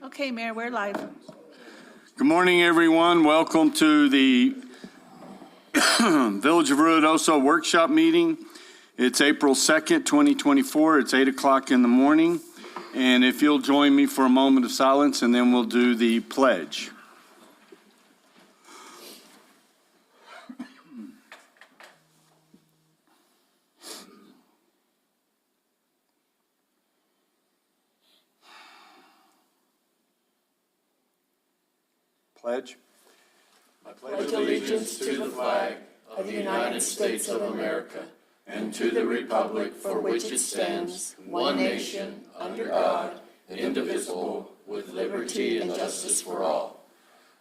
Okay, Mayor, we're live. Good morning, everyone. Welcome to the Village of Ruidoso workshop meeting. It's April 2nd, 2024. It's 8 o'clock in the morning. And if you'll join me for a moment of silence, and then we'll do the pledge. Pledge. I pledge allegiance to the flag of the United States of America and to the republic for which it stands, one nation, under God, indivisible, with liberty and justice for all.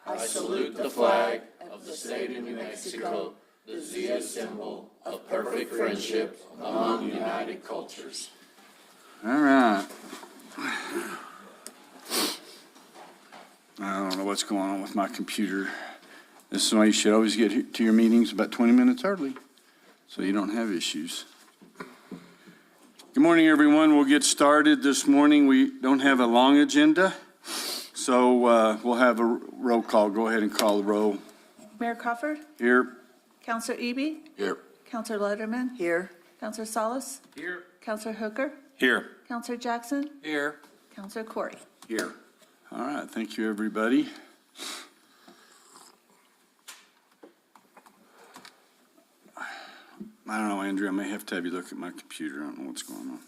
I salute the flag of the state of New Mexico, the Zia symbol of perfect friendship among united cultures. All right. I don't know what's going on with my computer. This is why you should always get to your meetings about 20 minutes early, so you don't have issues. Good morning, everyone. We'll get started this morning. We don't have a long agenda, so we'll have a roll call. Go ahead and call the roll. Mayor Crawford? Here. Counselor Eby? Here. Counselor Letterman? Here. Counselor Salas? Here. Counselor Hooker? Here. Counselor Jackson? Here. Counselor Corey? Here. All right. Thank you, everybody. I don't know, Andrew. I may have to have you look at my computer. I don't know what's going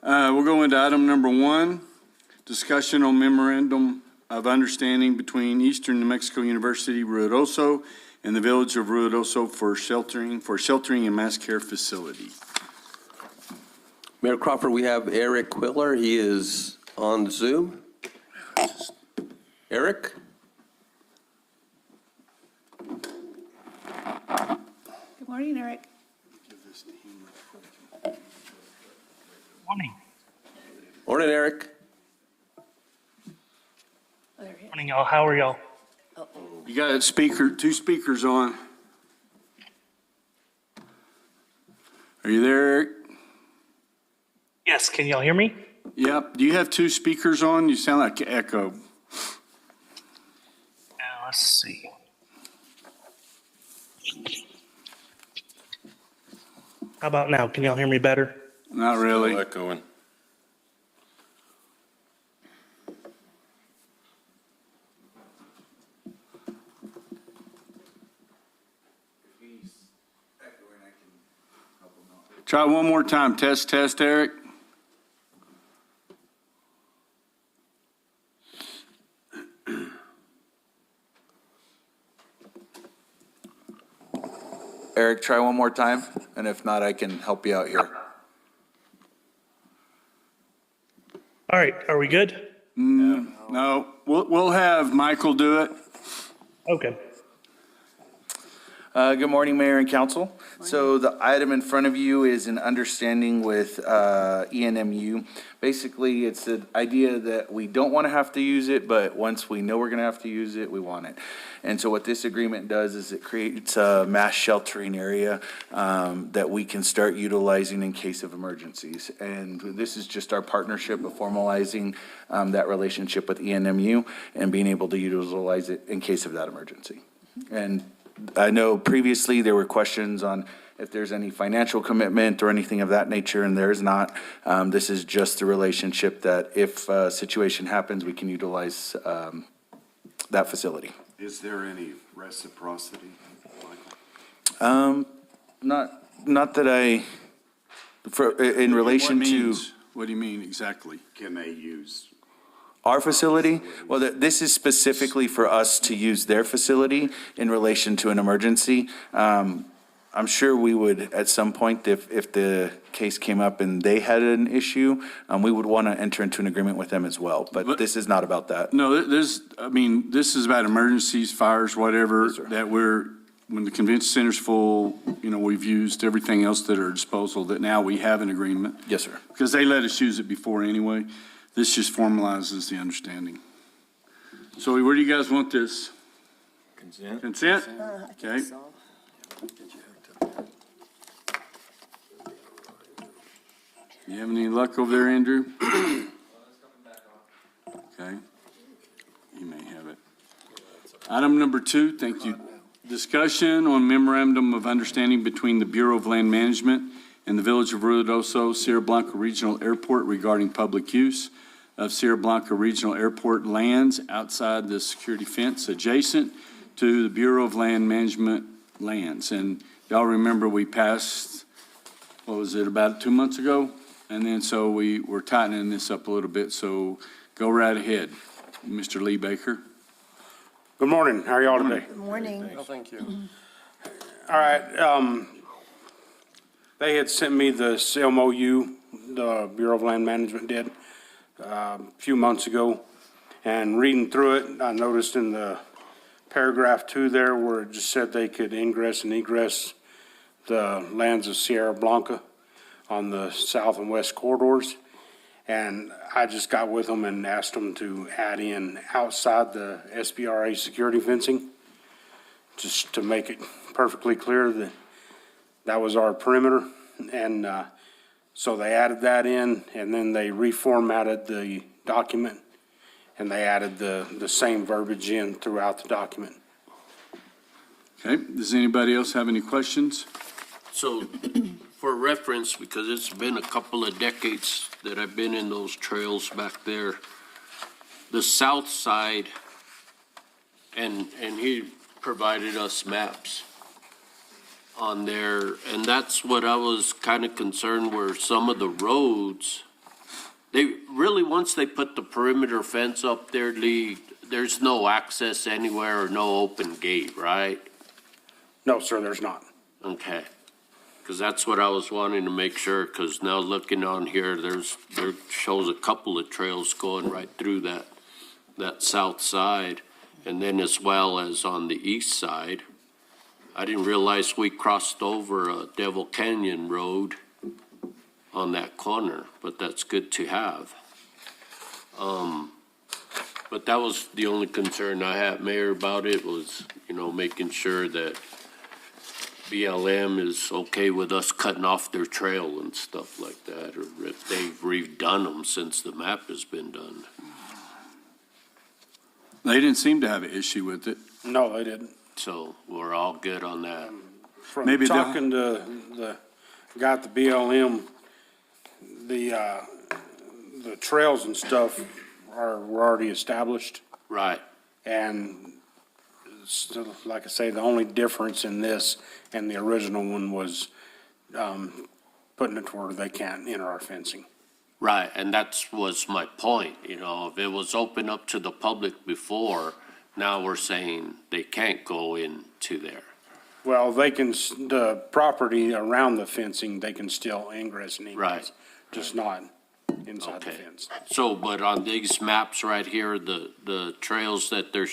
on. We'll go into item number 1, discussion on memorandum of understanding between Eastern New Mexico University, Ruidoso, and the Village of Ruidoso for sheltering and mass care facility. Mayor Crawford, we have Eric Quiller. He is on Zoom. Eric? Good morning, Eric. Morning. Morning, Eric. There he is. Morning, y'all. How are y'all? You got two speakers on. Are you there, Eric? Yes, can y'all hear me? Yep. Do you have two speakers on? You sound like echo. Let's see. How about now? Can y'all hear me better? Not really. Echoing. Try one more time. Test, Eric. Eric, try one more time, and if not, I can help you out here. All right, are we good? No, we'll have Michael do it. Okay. Good morning, Mayor and Council. So the item in front of you is an understanding with ENMU. Basically, it's the idea that we don't want to have to use it, but once we know we're going to have to use it, we want it. And so what this agreement does is it creates a mass sheltering area that we can start utilizing in case of emergencies. And this is just our partnership of formalizing that relationship with ENMU and being able to utilize it in case of that emergency. And I know previously there were questions on if there's any financial commitment or anything of that nature, and there is not. This is just the relationship that if a situation happens, we can utilize that facility. Is there any reciprocity, Not that in relation to What do you mean exactly? Can they use? our facility, well, this is specifically for us to use their facility in relation to an emergency. I'm sure we would, at some point, if the case came up and they had an issue, we would want to enter into an agreement with them as well. But this is not about that. No, this is about emergencies, fires, whatever, Yes, sir. that when the convention center's full, we've used everything else at our disposal, that now we have an agreement. Yes, sir. Because they let us use it before anyway. This just formalizes the understanding. So where do you guys want this? Consent. Consent? Okay. You have any luck over there, Andrew? Okay. Item number 2, thank you. Discussion on memorandum of understanding between the Bureau of Land Management and the Village of Ruidoso, Sierra Blanca Regional Airport regarding public use of Sierra Blanca Regional Airport lands outside the security fence adjacent to the Bureau of Land Management lands. And y'all remember we passed, what was it, about 2 months ago? And then so we're tightening this up a little bit, so go right ahead, Mr. Lee Baker. Good morning. How are y'all today? Good morning. Thank you. All right. They had sent me this MOU, the Bureau of Land Management did, a few months ago. And reading through it, I noticed in the paragraph 2 there where it just said they could ingress and egress the lands of Sierra Blanca on the south and west corridors. And I just got with them and asked them to add in outside the SBRA security fencing, just to make it perfectly clear that that was our perimeter. And so they added that in, and then they reformatted the document, and they added the same verbiage in throughout the document. Okay, does anybody else have any questions? So, for reference, because it's been a couple of decades that I've been in those trails back there, the south side, and he provided us maps on there, and that's what I was kind of concerned where some of the roads, they really, once they put the perimeter fence up there, Lee, there's no access anywhere or no open gate, right? No, sir, there's not. Okay. Because that's what I was wanting to make sure, because now looking on here, there shows a couple of trails going right through that south side, and then as well as on the east side. I didn't realize we crossed over a Devil Canyon Road on that corner, but that's good to have. But that was the only concern I had, Mayor, about it was, making sure that BLM is okay with us cutting off their trail and stuff like that, or if they've redone them since the map has been done. They didn't seem to have an issue with it. No, they didn't. So we're all good on that. From Maybe they'll- talking to the guy at the BLM, the trails and stuff were already established. Right. And so, like I say, the only difference in this and the original one was putting it to where they can't enter our fencing. Right, and that was my point, if it was open up to the public before, now we're saying they can't go into there. Well, they can, the property around the fencing, they can still ingress and egress. Right. Just not inside the Okay. fence. So, but on these maps right here, the trails that they're